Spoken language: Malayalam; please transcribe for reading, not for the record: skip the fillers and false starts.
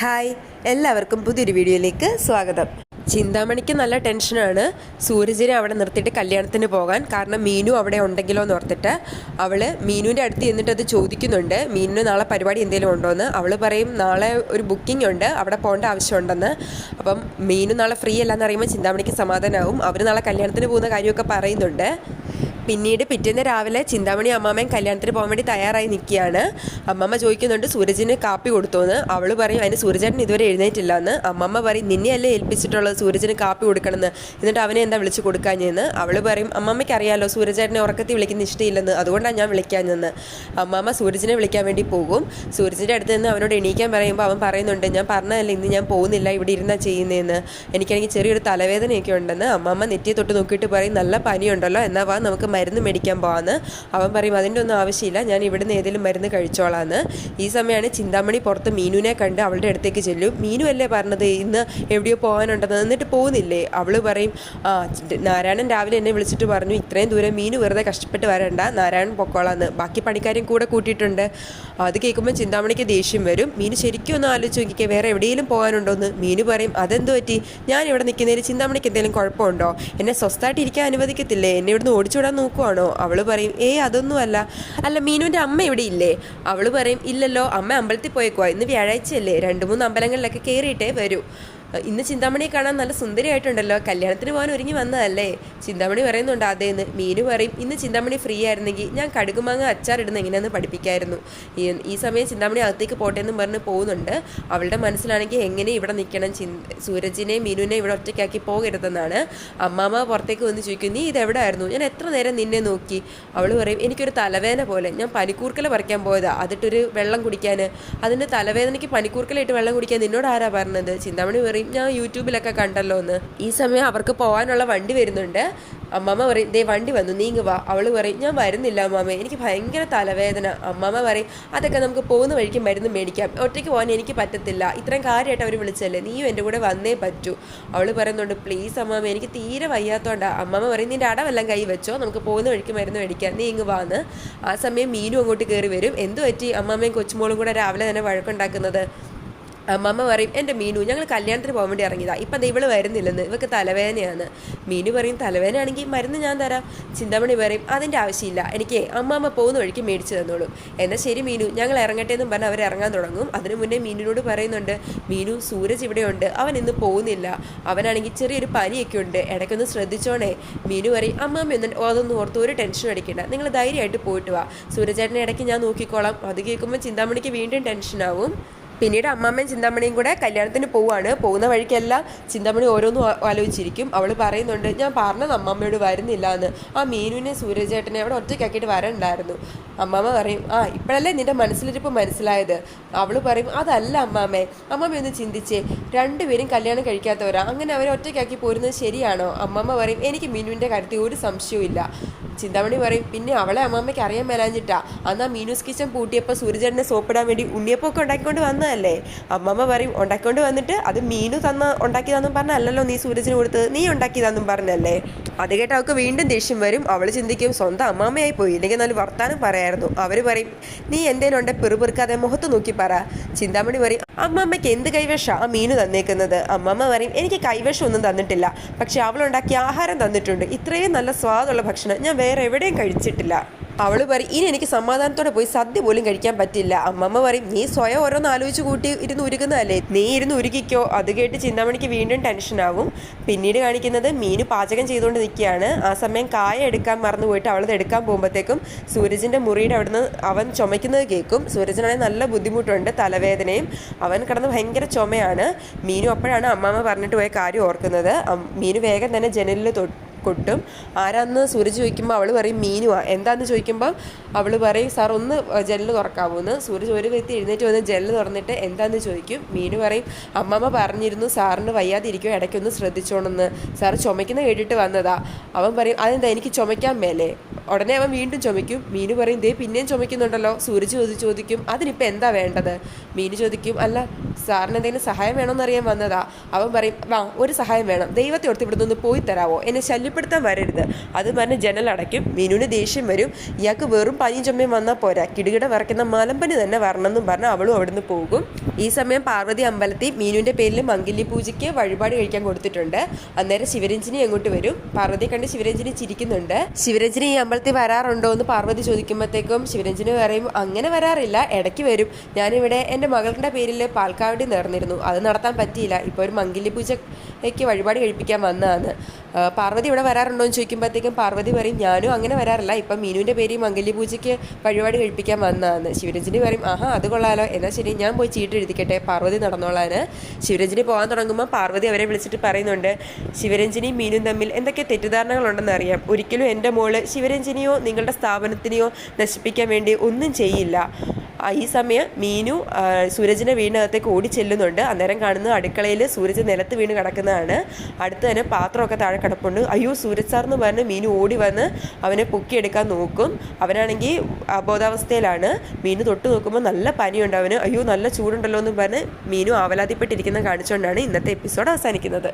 ഹായ്, എല്ലാവർക്കും പുതിയൊരു വീഡിയോയിലേക്ക് സ്വാഗതം. ചിന്താമണിക്ക് നല്ല ടെൻഷനാണ് സൂരജിനെ അവിടെ നിർത്തിയിട്ട് കല്യാണത്തിന് പോകാൻ. കാരണം മീനു അവിടെ ഉണ്ടെങ്കിലോ എന്ന് ഓർത്തിട്ട് അവൾ മീനുവിൻ്റെ അടുത്ത് ചെന്നിട്ട് അത് ചോദിക്കുന്നുണ്ട്. മീനുവിന് നാളെ പരിപാടി എന്തെങ്കിലും ഉണ്ടോ എന്ന്. അവൾ പറയും നാളെ ഒരു ബുക്കിംഗ് ഉണ്ട്, അവിടെ പോകേണ്ട ആവശ്യമുണ്ടെന്ന്. അപ്പം മീനു നാളെ ഫ്രീ അല്ലാന്ന് അറിയുമ്പോൾ ചിന്താമണിക്ക് സമാധാനമാവും. അവർ നാളെ കല്യാണത്തിന് പോകുന്ന കാര്യമൊക്കെ പറയുന്നുണ്ട്. പിന്നീട് പിറ്റേന്ന് രാവിലെ ചിന്താമണി അമ്മാമ്മയും കല്യാണത്തിന് പോകാൻ വേണ്ടി തയ്യാറായി നിൽക്കുകയാണ്. അമ്മമ്മ ചോദിക്കുന്നുണ്ട് സൂരജിന് കാപ്പി കൊടുത്തോന്ന്. അവൾ പറയും അതിന് സൂരജേട്ടൻ ഇതുവരെ എഴുന്നേറ്റില്ല എന്ന്. അമ്മമ്മ പറയും നിന്നെയല്ലേ ഏൽപ്പിച്ചിട്ടുള്ളത് സൂരജിന് കാപ്പി കൊടുക്കണമെന്ന്, എന്നിട്ട് അവനെ എന്താ വിളിച്ച് കൊടുക്കാഞ്ഞെന്ന്. അവൾ പറയും അമ്മമ്മയ്ക്ക് അറിയാമല്ലോ സൂരജേട്ടനെ ഉറക്കത്തിൽ വിളിക്കുന്ന ഇഷ്ടമില്ലെന്ന്, അതുകൊണ്ടാണ് ഞാൻ വിളിക്കാഞ്ഞെന്ന്. അമ്മമ്മ സൂരജിനെ വിളിക്കാൻ വേണ്ടി പോകും. സൂരജിൻ്റെ അടുത്ത് നിന്ന് അവനോട് എണീക്കാൻ പറയുമ്പോൾ അവൻ പറയുന്നുണ്ട് ഞാൻ പറഞ്ഞതല്ലേ ഇന്ന് ഞാൻ പോകുന്നില്ല, ഇവിടെ ഇരുന്നാ ചെയ്യുന്നതെന്ന്, എനിക്കാണെങ്കിൽ ചെറിയൊരു തലവേദനയൊക്കെ ഉണ്ടെന്ന്. അമ്മമ്മ നെറ്റിയെ തൊട്ട് നോക്കിയിട്ട് പറയും നല്ല പനിയുണ്ടല്ലോ, എന്നാൽ വാ നമുക്ക് മരുന്ന് മേടിക്കാൻ പോകാമെന്ന്. അവൻ പറയും അതിൻ്റെ ഒന്നും ആവശ്യമില്ല, ഞാൻ ഇവിടുന്ന് ഏതെങ്കിലും മരുന്ന് കഴിച്ചോളാന്ന്. ഈ സമയമാണ് ചിന്താമണി പുറത്ത് മീനുവിനെ കണ്ട് അവളുടെ അടുത്തേക്ക് ചെല്ലും. മീനു അല്ലേ പറഞ്ഞത് ഇന്ന് എവിടെയോ പോകാനുണ്ടെന്ന്, എന്നിട്ട് പോകുന്നില്ലേ? അവൾ പറയും നാരായണൻ രാവിലെ എന്നെ വിളിച്ചിട്ട് പറഞ്ഞു ഇത്രയും ദൂരം മീനു വെറുതെ കഷ്ടപ്പെട്ട് വരണ്ട, നാരായണൻ പൊക്കോളാന്ന്, ബാക്കി പണിക്കാരും കൂടെ കൂട്ടിയിട്ടുണ്ട്. അത് കേൾക്കുമ്പോൾ ചിന്താമണിക്ക് ദേഷ്യം വരും. മീനു ശരിക്കും ഒന്ന് ആലോചിച്ച് നോക്കിക്കേ, വേറെ എവിടെയെങ്കിലും പോകാനുണ്ടോയെന്ന്. മീനു പറയും അതെന്ത് പറ്റി, ഞാൻ ഇവിടെ നിൽക്കുന്നതിൽ ചിന്താമണിക്ക് എന്തെങ്കിലും കുഴപ്പമുണ്ടോ, എന്നെ സ്വസ്ഥമായിട്ട് ഇരിക്കാൻ അനുവദിക്കത്തില്ലേ, എന്നെ ഇവിടുന്ന് ഓടിച്ചുവിടാൻ നോക്കുവാണോ? അവൾ പറയും അതൊന്നും അല്ല. അല്ല മീനുവിൻ്റെ അമ്മ ഇവിടെ ഇല്ലേ? അവൾ പറയും ഇല്ലല്ലോ, അമ്മ അമ്പലത്തിൽ പോയേക്കുവാ, ഇന്ന് വ്യാഴാഴ്ചയല്ലേ, 2-3 അമ്പലങ്ങളിലൊക്കെ കയറിയിട്ടേ വരൂ. ഇന്ന് ചിന്താമണിയെ കാണാൻ നല്ല സുന്ദരിയായിട്ടുണ്ടല്ലോ, കല്യാണത്തിന് പോകാൻ ഒരുങ്ങി വന്നതല്ലേ? ചിന്താമണി പറയുന്നുണ്ട് അതേന്ന്. മീനു പറയും ഇന്ന് ചിന്താമണി ഫ്രീ ആയിരുന്നെങ്കിൽ ഞാൻ കടുകുമാങ്ങ അച്ചാറിടുന്ന എങ്ങനെയാണെന്ന് പഠിപ്പിക്കായിരുന്നു. ഈ സമയം ചിന്താമണി അകത്തേക്ക് പോട്ടെ എന്നും പറഞ്ഞ് പോകുന്നുണ്ട്. അവളുടെ മനസ്സിലാണെങ്കിൽ എങ്ങനെ ഇവിടെ നിൽക്കണം, സൂരജിനെയും മീനുവിനെയും ഇവിടെ ഒറ്റയ്ക്കാക്കി പോകരുതെന്നാണ്. അമ്മാമ്മ പുറത്തേക്ക് വന്ന് ചോദിക്കും നീ ഇതെവിടെ ആയിരുന്നു, ഞാൻ എത്ര നേരം നിന്നെ നോക്കി. അവൾ പറയും എനിക്കൊരു തലവേദന പോലെ, ഞാൻ പനിക്കൂർക്കല പറിക്കാൻ പോയതാ, അതിട്ടൊരു വെള്ളം കുടിക്കാൻ, അതിൻ്റെ തലവേദനയ്ക്ക് പനിക്കൂർക്കലായിട്ട് വെള്ളം കുടിക്കാൻ നിന്നോട് ആരാ പറഞ്ഞത്? ചിന്താമണി പറയും ഞാൻ യൂട്യൂബിലൊക്കെ കണ്ടല്ലോ എന്ന്. ഈ സമയം അവർക്ക് പോകാനുള്ള വണ്ടി വരുന്നുണ്ട്. അമ്മമ്മ പറയും ദേ വണ്ടി വന്നു നീങ്ങ് വാ. അവൾ പറയും ഞാൻ വരുന്നില്ല അമ്മാമ്മ, എനിക്ക് ഭയങ്കര തലവേദന. അമ്മമ്മ പറയും അതൊക്കെ നമുക്ക് പോകുന്ന വഴിക്ക് മരുന്ന് മേടിക്കാം, ഒറ്റയ്ക്ക് പോകാൻ എനിക്ക് പറ്റത്തില്ല, ഇത്രയും കാര്യമായിട്ട് അവർ വിളിച്ചല്ലേ, നീയും എൻ്റെ കൂടെ വന്നേ പറ്റൂ. അവൾ പറയുന്നുണ്ട് പ്ലീസ് അമ്മാമ്മ എനിക്ക് തീരെ വയ്യാത്തോണ്ടാ. അമ്മമ്മ പറയും നിൻ്റെ അടവെല്ലാം കൈ വെച്ചോ, നമുക്ക് പോകുന്ന വഴിക്ക് മരുന്ന് മേടിക്കാം, നീ ഇങ്ങ് വാന്ന്. ആ സമയം മീനും അങ്ങോട്ട് കയറി വരും. എന്തു പറ്റി അമ്മാമ്മയും കൊച്ചുമോളും കൂടെ രാവിലെ തന്നെ വഴക്കുണ്ടാക്കുന്നത്? അമ്മമ്മ പറയും എൻ്റെ മീനു ഞങ്ങൾ കല്യാണത്തിന് പോകാൻ വേണ്ടി ഇറങ്ങിയതാ, ഇപ്പം ദേ ഇവള് വരുന്നില്ലെന്ന്, ഇവൾക്ക് തലവേദനയാണ്. മീനു പറയും തലവേദന ആണെങ്കിൽ മരുന്ന് ഞാൻ തരാം. ചിന്താമണി പറയും അതിൻ്റെ ആവശ്യമില്ല, എനിക്ക് അമ്മമ്മ പോകുന്ന വഴിക്ക് മേടിച്ചു തന്നോളും. എന്നാൽ ശരി മീനു ഞങ്ങൾ ഇറങ്ങട്ടെ എന്നും പറഞ്ഞ് അവർ ഇറങ്ങാൻ തുടങ്ങും. അതിനു മുന്നേ മീനുവിനോട് പറയുന്നുണ്ട് മീനു സൂരജ് ഇവിടെയുണ്ട്, അവൻ ഇന്ന് പോകുന്നില്ല, അവനാണെങ്കിൽ ചെറിയൊരു പനിയൊക്കെ ഉണ്ട്, ഇടയ്ക്കൊന്ന് ശ്രദ്ധിച്ചോണേ. മീനു പറയും അമ്മമ്മ അതൊന്നും ഓർത്ത് ഒരു ടെൻഷൻ അടിക്കണ്ട, നിങ്ങൾ ധൈര്യമായിട്ട് പോയിട്ട് വാ, സൂരജേട്ടനെ ഇടയ്ക്ക് ഞാൻ നോക്കിക്കോളാം. അത് കേൾക്കുമ്പോൾ ചിന്താമണിക്ക് വീണ്ടും ടെൻഷനാവും. പിന്നീട് അമ്മാമ്മയും ചിന്താമണിയും കൂടെ കല്യാണത്തിന് പോവുകയാണ്. പോകുന്ന വഴിക്കെല്ലാം ചിന്താമണി ഓരോന്നും ആലോചിച്ചിരിക്കും. അവൾ പറയുന്നുണ്ട് ഞാൻ പറഞ്ഞത് അമ്മാമ്മയോട് വരുന്നില്ല എന്ന്, ആ മീനുവിനെ സൂരജേട്ടനെ അവിടെ ഒറ്റയ്ക്കാക്കിയിട്ട് വരണ്ടായിരുന്നു. അമ്മാമ്മ പറയും ഇപ്പോഴല്ലേ നിൻ്റെ മനസ്സിലിരിപ്പ് മനസ്സിലായത്. അവൾ പറയും അതല്ല അമ്മാമ്മേ, അമ്മാമ്മ ഒന്ന് ചിന്തിച്ചേ, രണ്ടുപേരും കല്യാണം കഴിക്കാത്തവരാ, അങ്ങനെ അവരെ ഒറ്റയ്ക്കാക്കി പോരുന്നത് ശരിയാണോ? അമ്മാമ്മ പറയും എനിക്ക് മീനുവിൻ്റെ കാര്യത്തിൽ ഒരു സംശയവും ഇല്ല. ചിന്താമണി പറയും പിന്നെ അവളെ അമ്മാമ്മയ്ക്ക് അറിയാൻ മേലാഞ്ഞിട്ടാ, അന്നാ മീനൂസ് കിച്ചൻ പൂട്ടിയപ്പോൾ സൂരജേട്ടനെ സോപ്പിടാൻ വേണ്ടി ഉണ്ണിയപ്പൊക്കെ ഉണ്ടാക്കിക്കൊണ്ട് വന്നതല്ലേ. അമ്മമ്മ പറയും ഉണ്ടാക്കിക്കൊണ്ട് വന്നിട്ട് അത് മീനു ഉണ്ടാക്കിയതാന്നും പറഞ്ഞല്ലല്ലോ നീ സൂരജിന് കൊടുത്തത്, നീ ഉണ്ടാക്കിയതാന്നും പറഞ്ഞല്ലേ. അത് കേട്ട് അവൾക്ക് വീണ്ടും ദേഷ്യം വരും. അവൾ ചിന്തിക്കും സ്വന്തം അമ്മാമ്മയായി പോയി, ഇല്ലെങ്കിൽ നല്ല വർത്താനം പറയായിരുന്നു. അവർ പറയും നീ എന്തേലും ഉണ്ടെ പെറുപെറുക്കാതെ മുഖത്ത് നോക്കി പറ. ചിന്താമണി പറയും അമ്മമ്മയ്ക്ക് എന്ത് കൈവശം ആ മീനു തന്നേക്കുന്നത്? അമ്മമ്മ പറയും എനിക്ക് കൈവശം ഒന്നും തന്നിട്ടില്ല, പക്ഷെ അവളുണ്ടാക്കിയ ആഹാരം തന്നിട്ടുണ്ട്, ഇത്രയും നല്ല സ്വാദുള്ള ഭക്ഷണം ഞാൻ വേറെ എവിടെയും കഴിച്ചിട്ടില്ല. അവൾ പറയും ഇനി എനിക്ക് സമാധാനത്തോടെ പോയി സദ്യ പോലും കഴിക്കാൻ പറ്റില്ല. അമ്മമ്മ പറയും നീ സ്വയം ഓരോന്ന് ആലോചിച്ച് കൂട്ടി ഇരുന്ന് ഉരുകുന്നതല്ലേ, നീ ഇരുന്ന് ഉരുകിക്കോ. അത് കേട്ട് ചിന്താമണിക്ക് വീണ്ടും ടെൻഷനാവും. പിന്നീട് കാണിക്കുന്നത് മീനു പാചകം ചെയ്തുകൊണ്ട് നിൽക്കുകയാണ്. ആ സമയം കായ എടുക്കാൻ മറന്നു പോയിട്ട് അവളത് എടുക്കാൻ പോകുമ്പോഴത്തേക്കും സൂരജിൻ്റെ മുറിയുടെ അവിടുന്ന് അവൻ ചുമയ്ക്കുന്നത് കേൾക്കും. സൂരജിനാണെങ്കിൽ നല്ല ബുദ്ധിമുട്ടുണ്ട്, തലവേദനയും, അവൻ കിടന്ന് ഭയങ്കര ചുമയാണ്. മീനു അപ്പോഴാണ് അമ്മമ്മ പറഞ്ഞിട്ട് പോയ കാര്യം ഓർക്കുന്നത്. മീനു വേഗം തന്നെ ജനലിൽ കൊട്ടും. ആരാന്ന് സൂരജ് ചോദിക്കുമ്പോൾ അവൾ പറയും മീനുവാ. എന്താണെന്ന് ചോദിക്കുമ്പോൾ അവൾ പറയും സാർ ഒന്ന് ജനൽ തുറക്കാവൂന്ന്. സൂരജ് ഒരു വ്യക്തി എഴുന്നേറ്റ് വന്ന് ജനൽ തുറന്നിട്ട് എന്താണെന്ന് ചോദിക്കും. മീനു പറയും അമ്മമ്മ പറഞ്ഞിരുന്നു സാറിന് വയ്യാതിരിക്കും, ഇടയ്ക്കൊന്ന് ശ്രദ്ധിച്ചോണെന്ന്, സാർ ചുമയ്ക്കുന്ന കേട്ടിട്ട് വന്നതാ. അവൻ പറയും അതെന്താ എനിക്ക് ചുമയ്ക്കാൻ മേലേ? ഉടനെ അവൻ വീണ്ടും ചുമയ്ക്കും. മീനു പറയും ദേ പിന്നെയും ചുമയ്ക്കുന്നുണ്ടല്ലോ. സൂരജ് ചോദിക്കും അതിനിപ്പോൾ എന്താ വേണ്ടത്? മീനു ചോദിക്കും അല്ല സാറിന് എന്തെങ്കിലും സഹായം വേണമെന്ന് അറിയാൻ വന്നതാ. അവൻ പറയും വാ ഒരു സഹായം വേണം, ദൈവത്തെ ഓർത്ത് ഇവിടെ നിന്ന് പോയി തരാവോ, എന്നെ ശല്യപ്പെടുത്താൻ വരരുത്. അത് പറഞ്ഞ് ജനലടയ്ക്കും. മീനുവിന് ദേഷ്യം വരും. ഇയാൾക്ക് വെറും പനിയും ചുമയും വന്നാൽ പോരാ, കിടുകിട വിറയ്ക്കുന്ന മലമ്പനി തന്നെ വരണമെന്നും പറഞ്ഞ് അവളും അവിടുന്ന് പോകും. ഈ സമയം പാർവതി അമ്പലത്തിൽ മീനുവിൻ്റെ പേരിൽ മംഗല്യ പൂജയ്ക്ക് വഴിപാട് കഴിക്കാൻ കൊടുത്തിട്ടുണ്ട്. അന്നേരം ശിവരഞ്ജിനി അങ്ങോട്ട് വരും. പാർവതിയെ കണ്ട് ശിവരഞ്ജിനി ചിരിക്കുന്നുണ്ട്. ശിവരഞ്ജിനി ഈ അമ്പലത്തിൽ വരാറുണ്ടോ എന്ന് പാർവതി ചോദിക്കുമ്പോഴത്തേക്കും ശിവരഞ്ജിനി പറയും അങ്ങനെ വരാറില്ല, ഇടയ്ക്ക് വരും. ഞാനിവിടെ എൻ്റെ മകളുടെ പേരിൽ പാൽക്കാവടി നേർന്നിരുന്നു, അത് നടത്താൻ പറ്റിയില്ല, ഇപ്പോൾ ഒരു മംഗല്യ പൂജയ്ക്ക് വഴിപാട് കഴിപ്പിക്കാൻ വന്നതാണ്. പാർവതി ഇവിടെ വരാറുണ്ടോ എന്ന് ചോദിക്കുമ്പോഴത്തേക്കും പാർവതി പറയും ഞാനും അങ്ങനെ വരാറില്ല, ഇപ്പം മീനുവിൻ്റെ പേര് മംഗല്യ പൂജയ്ക്ക് വഴിപാട് കഴിപ്പിക്കാൻ വന്നതാണ്. ശിവരഞ്ജിനി പറയും ആഹാ അത് കൊള്ളാലോ, എന്നാൽ ശരി ഞാൻ പോയി ചീട്ട് എഴുതിക്കട്ടെ, പാർവതി നടന്നോളാൻ. ശിവരഞ്ജിനി പോകാൻ തുടങ്ങുമ്പോൾ പാർവതി അവരെ വിളിച്ചിട്ട് പറയുന്നുണ്ട് ശിവരഞ്ജിനിയും മീനും തമ്മിൽ എന്തൊക്കെ തെറ്റിദ്ധാരണകളുണ്ടെന്ന് അറിയാം. ഒരിക്കലും എൻ്റെ മോള് ശിവരഞ്ജിനിയോ നിങ്ങളുടെ സ്ഥാപനത്തിനെയോ നശിപ്പിക്കാൻ വേണ്ടി ഒന്നും ചെയ്യില്ല. ഈ സമയം മീനു സൂരജിനെ വീടിനകത്തേക്ക് ഓടി ചെല്ലുന്നുണ്ട്. അന്നേരം കാണുന്നത് അടുക്കളയിൽ സൂരജ് നിലത്ത് വീണ് കിടക്കുന്നതാണ്. അടുത്ത് തന്നെ പാത്രമൊക്കെ താഴെ കിടപ്പുണ്ട്. അയ്യോ സൂരജ് സാർ എന്ന് പറഞ്ഞ് മീനു ഓടി വന്ന് അവനെ പൊക്കിയെടുക്കാൻ നോക്കും. അവനാണെങ്കിൽ അബോധാവസ്ഥയിലാണ്. മീനു തൊട്ട് നോക്കുമ്പോൾ നല്ല പനിയുണ്ട് അവന്. അയ്യോ നല്ല ചൂടുണ്ടല്ലോ എന്ന് പറഞ്ഞ് മീനു ആവലാതിപ്പെട്ടിരിക്കുന്ന കാണിച്ചുകൊണ്ടാണ് ഇന്നത്തെ എപ്പിസോഡ് അവസാനിക്കുന്നത്.